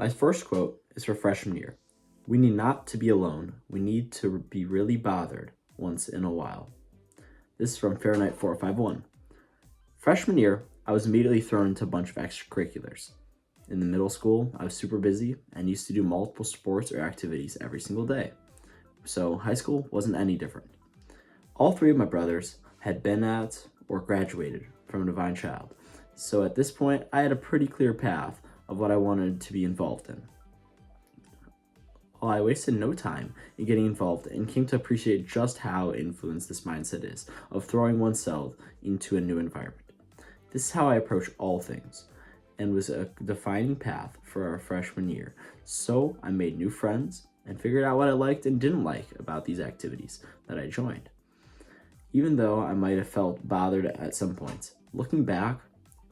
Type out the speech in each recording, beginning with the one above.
My first quote is for freshman year. We need not to be alone. We need to be really bothered once in a while. This is from Fahrenheit 451. Freshman year, I was immediately thrown into a bunch of extracurriculars. In the middle school, I was super busy and used to do multiple sports or activities every single day. So high school wasn't any different. All three of my brothers had been at or graduated from a Divine Child. So at this point, I had a pretty clear path of what I wanted to be involved in. I wasted no time in getting involved and came to appreciate just how influenced this mindset is of throwing oneself into a new environment. This is how I approach all things and was a defining path for our freshman year. So I made new friends and figured out what I liked and didn't like about these activities that I joined. Even though I might have felt bothered at some points, looking back,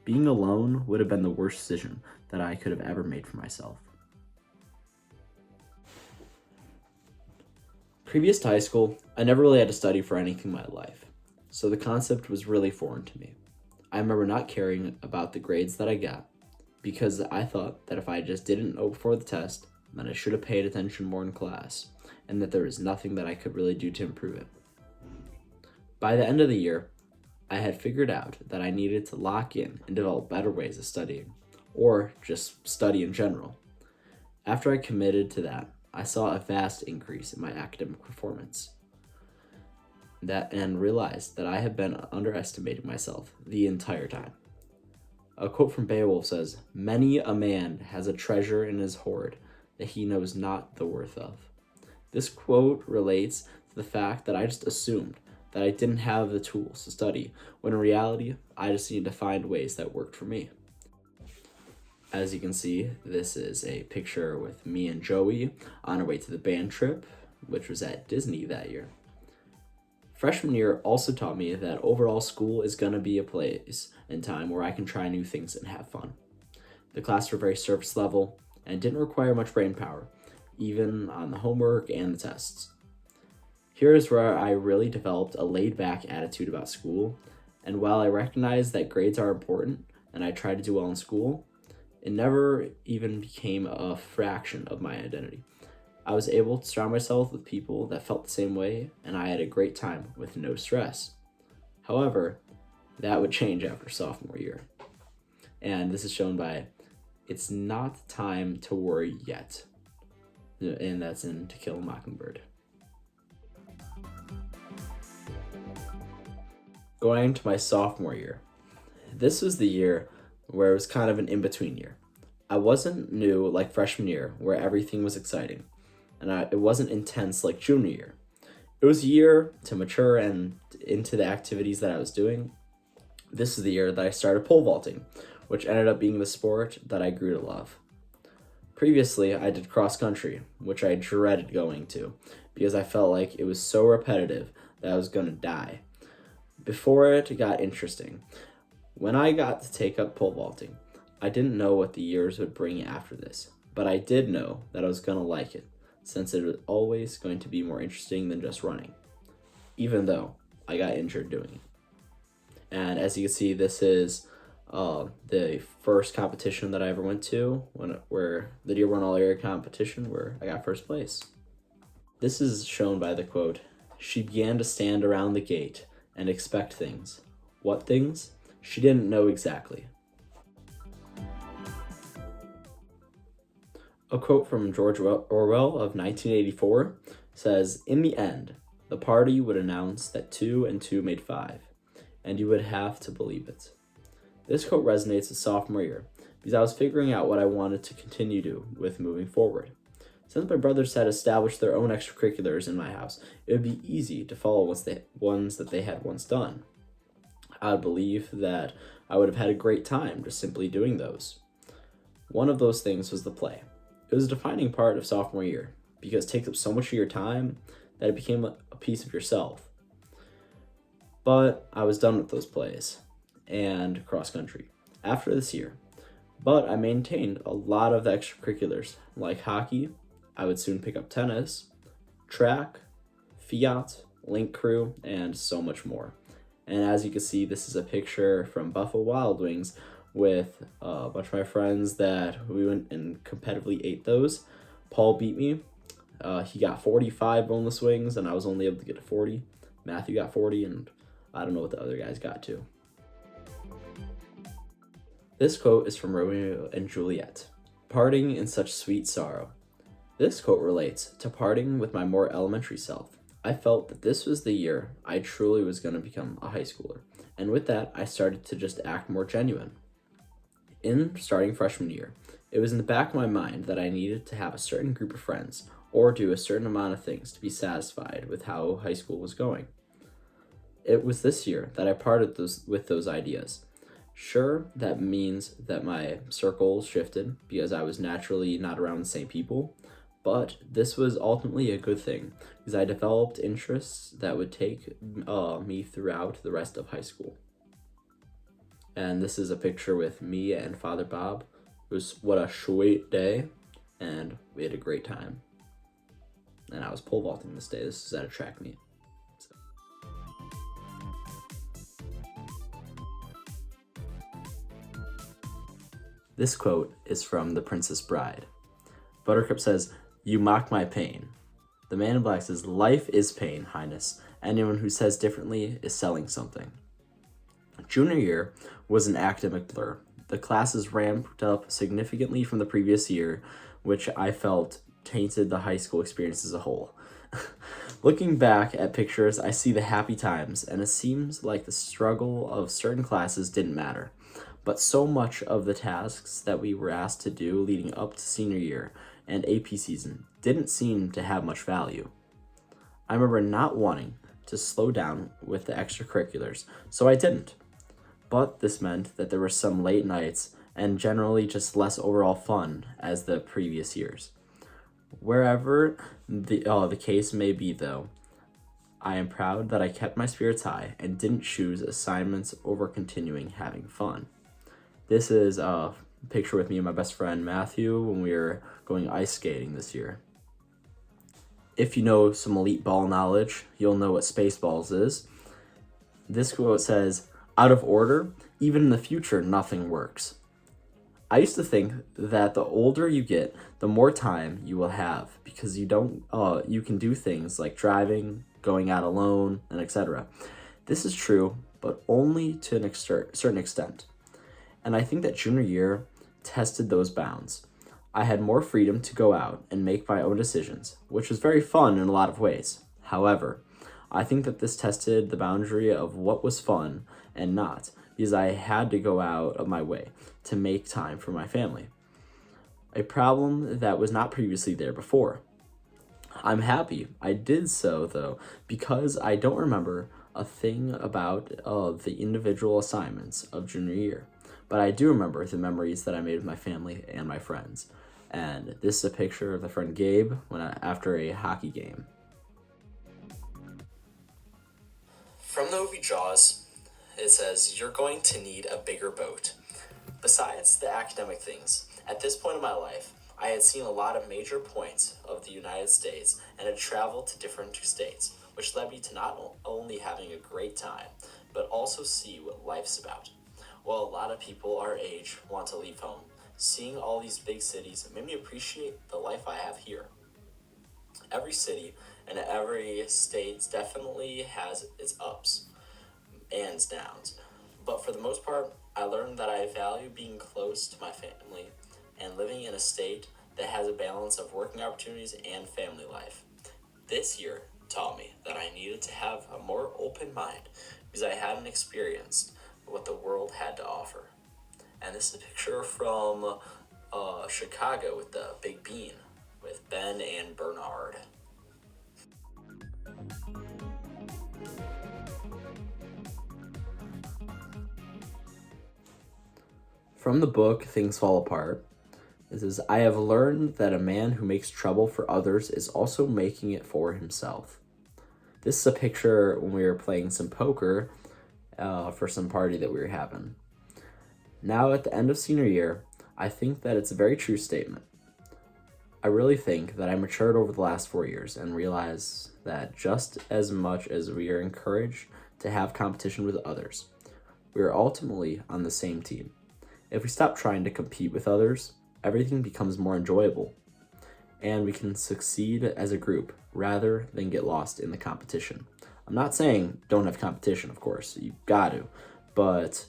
being alone would have been the worst decision that I could have ever made for myself. Previous to high school, I never really had to study for anything in my life, so the concept was really foreign to me. I remember not caring about the grades that I got because I thought that if I just didn't know before the test, then I should have paid attention more in class, and that there was nothing that I could really do to improve it. By the end of the year, I had figured out that I needed to lock in and develop better ways of studying, or just study in general. After I committed to that, I saw a vast increase in my academic performance and realized that I had been underestimating myself the entire time. A quote from Beowulf says, "Many a man has a treasure in his hoard that he knows not the worth of." This quote relates to the fact that I just assumed that I didn't have the tools to study, when in reality, I just needed to find ways that worked for me. As you can see, this is a picture with me and Joey on our way to the band trip, which was at Disney that year. Freshman year also taught me that overall school is gonna be a place and time where I can try new things and have fun. The classes were very surface level and didn't require much brain power, even on the homework and the tests. Here is where I really developed a laid-back attitude about school, and while I recognize that grades are important and I try to do well in school, it never even became a fraction of my identity. I was able to surround myself with people that felt the same way, and I had a great time with no stress. However, that would change after sophomore year. And this is shown by, "It's not time to worry yet." And that's in To Kill a Mockingbird. Going into my sophomore year. This was the year where it was kind of an in-between year. I wasn't new like freshman year, where everything was exciting, and it wasn't intense like junior year. It was a year to mature and into the activities that I was doing. This is the year that I started pole vaulting, which ended up being the sport that I grew to love. Previously, I did cross country, which I dreaded going to, because I felt like it was so repetitive that I was gonna die. Before it got interesting, when I got to take up pole vaulting, I didn't know what the years would bring after this, but I did know that I was gonna like it, since it was always going to be more interesting than just running, even though I got injured doing it. And as you can see, this is the first competition that I ever went to, where the Dearborn All-Area competition, where I got first place. This is shown by the quote, "She began to stand around the gate and expect things. What things? She didn't know exactly." A quote from George Orwell of 1984 says, "In the end, the party would announce that 2 and 2 made 5, and you would have to believe it." This quote resonates with sophomore year because I was figuring out what I wanted to continue to with moving forward. Since my brothers had established their own extracurriculars in my house, it would be easy to follow ones that they had once done. I would believe that I would have had a great time just simply doing those. One of those things was the play. It was a defining part of sophomore year because it takes up so much of your time that it became a piece of yourself. But I was done with those plays and cross country after this year. But I maintained a lot of the extracurriculars, like hockey. I would soon pick up tennis, track, Fiat, Link Crew, and so much more. And as you can see, this is a picture from Buffalo Wild Wings with a bunch of my friends that we went and competitively ate those. Paul beat me. He got 45 boneless wings, and I was only able to get to 40. Matthew got 40, and I don't know what the other guys got to. This quote is from Romeo and Juliet. Parting in such sweet sorrow. This quote relates to parting with my more elementary self. I felt that this was the year I truly was going to become a high schooler, and with that, I started to just act more genuine. In starting freshman year, it was in the back of my mind that I needed to have a certain group of friends or do a certain amount of things to be satisfied with how high school was going. It was this year that I parted with those ideas. Sure, that means that my circle shifted because I was naturally not around the same people, but this was ultimately a good thing because I developed interests that would take me throughout the rest of high school. And this is a picture with me and Father Bob. It was what a sweet day, and we had a great time. And I was pole vaulting this day. This is at a track meet. This quote is from The Princess Bride. Buttercup says, "You mock my pain." The man in black says, "Life is pain, Highness. Anyone who says differently is selling something." Junior year was an academic blur. The classes ramped up significantly from the previous year, which I felt tainted the high school experience as a whole. Looking back at pictures, I see the happy times, and it seems like the struggle of certain classes didn't matter. But so much of the tasks that we were asked to do leading up to senior year and AP season didn't seem to have much value. I remember not wanting to slow down with the extracurriculars, so I didn't. But this meant that there were some late nights and generally just less overall fun as the previous years. Wherever the case may be, though, I am proud that I kept my spirits high and didn't choose assignments over continuing having fun. This is a picture with me and my best friend Matthew when we were going ice skating this year. If you know some elite ball knowledge, you'll know what Spaceballs is. This quote says, "Out of order, even in the future, nothing works." I used to think that the older you get, the more time you will have because you can do things like driving, going out alone, and etc. This is true, but only to a certain extent. And I think that junior year tested those bounds. I had more freedom to go out and make my own decisions, which was very fun in a lot of ways. However, I think that this tested the boundary of what was fun and not, because I had to go out of my way to make time for my family. A problem that was not previously there before. I'm happy I did so, though, because I don't remember a thing about the individual assignments of junior year. But I do remember the memories that I made with my family and my friends. And this is a picture of my friend Gabe after a hockey game. From the movie Jaws, it says, "You're going to need a bigger boat." Besides the academic things, at this point in my life, I had seen a lot of major points of the United States and had traveled to different states, which led me to not only having a great time, but also see what life's about. Well, a lot of people our age want to leave home. Seeing all these big cities made me appreciate the life I have here. Every city and every state definitely has its ups and downs, but for the most part, I learned that I value being close to my family and living in a state that has a balance of working opportunities and family life. This year taught me that I needed to have a more open mind because I hadn't experienced what the world had to offer. And this is a picture from Chicago with the Big Bean with Ben and Bernard. From the book Things Fall Apart, it says, "I have learned that a man who makes trouble for others is also making it for himself." This is a picture when we were playing some poker for some party that we were having. Now at the end of senior year, I think that it's a very true statement. I really think that I matured over the last 4 years and realized that just as much as we are encouraged to have competition with others, we are ultimately on the same team. If we stop trying to compete with others, everything becomes more enjoyable, and we can succeed as a group rather than get lost in the competition. I'm not saying don't have competition, of course, you got to, but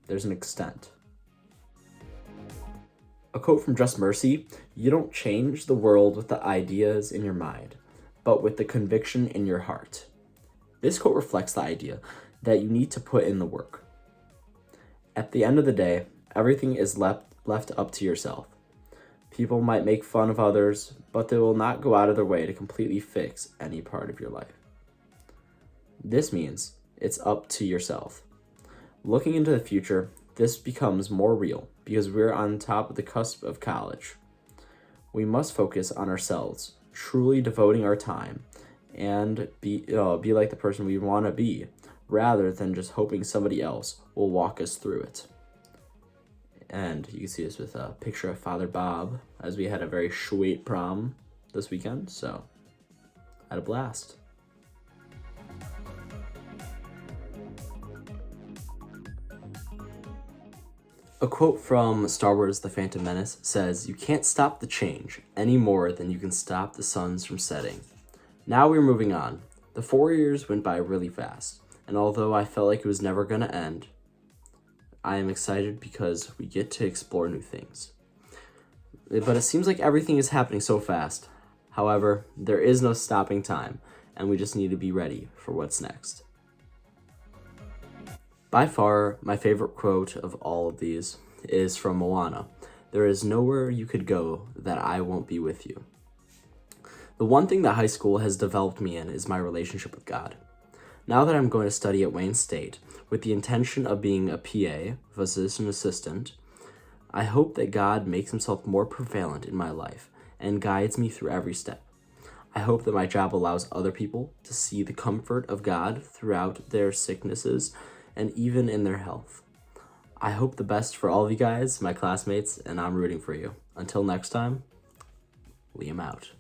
there's an extent. A quote from Just Mercy: "You don't change the world with the ideas in your mind, but with the conviction in your heart." This quote reflects the idea that you need to put in the work. At the end of the day, everything is left up to yourself. People might make fun of others, but they will not go out of their way to completely fix any part of your life. This means it's up to yourself. Looking into the future, this becomes more real because we're on top of the cusp of college. We must focus on ourselves, truly devoting our time, and be like the person we want to be, rather than just hoping somebody else will walk us through it. And you can see this with a picture of Father Bob, as we had a very sweet prom this weekend, so had a blast. A quote from Star Wars: The Phantom Menace says, "You can't stop the change any more than you can stop the suns from setting." Now we're moving on. The 4 years went by really fast, and although I felt like it was never going to end, I am excited because we get to explore new things. But it seems like everything is happening so fast. However, there is no stopping time, and we just need to be ready for what's next. By far, my favorite quote of all of these is from Moana: "There is nowhere you could go that I won't be with you." The one thing that high school has developed me in is my relationship with God. Now that I'm going to study at Wayne State with the intention of being a PA, physician assistant, I hope that God makes himself more prevalent in my life and guides me through every step. I hope that my job allows other people to see the comfort of God throughout their sicknesses and even in their health. I hope the best for all of you guys, my classmates, and I'm rooting for you. Until next time, Liam out.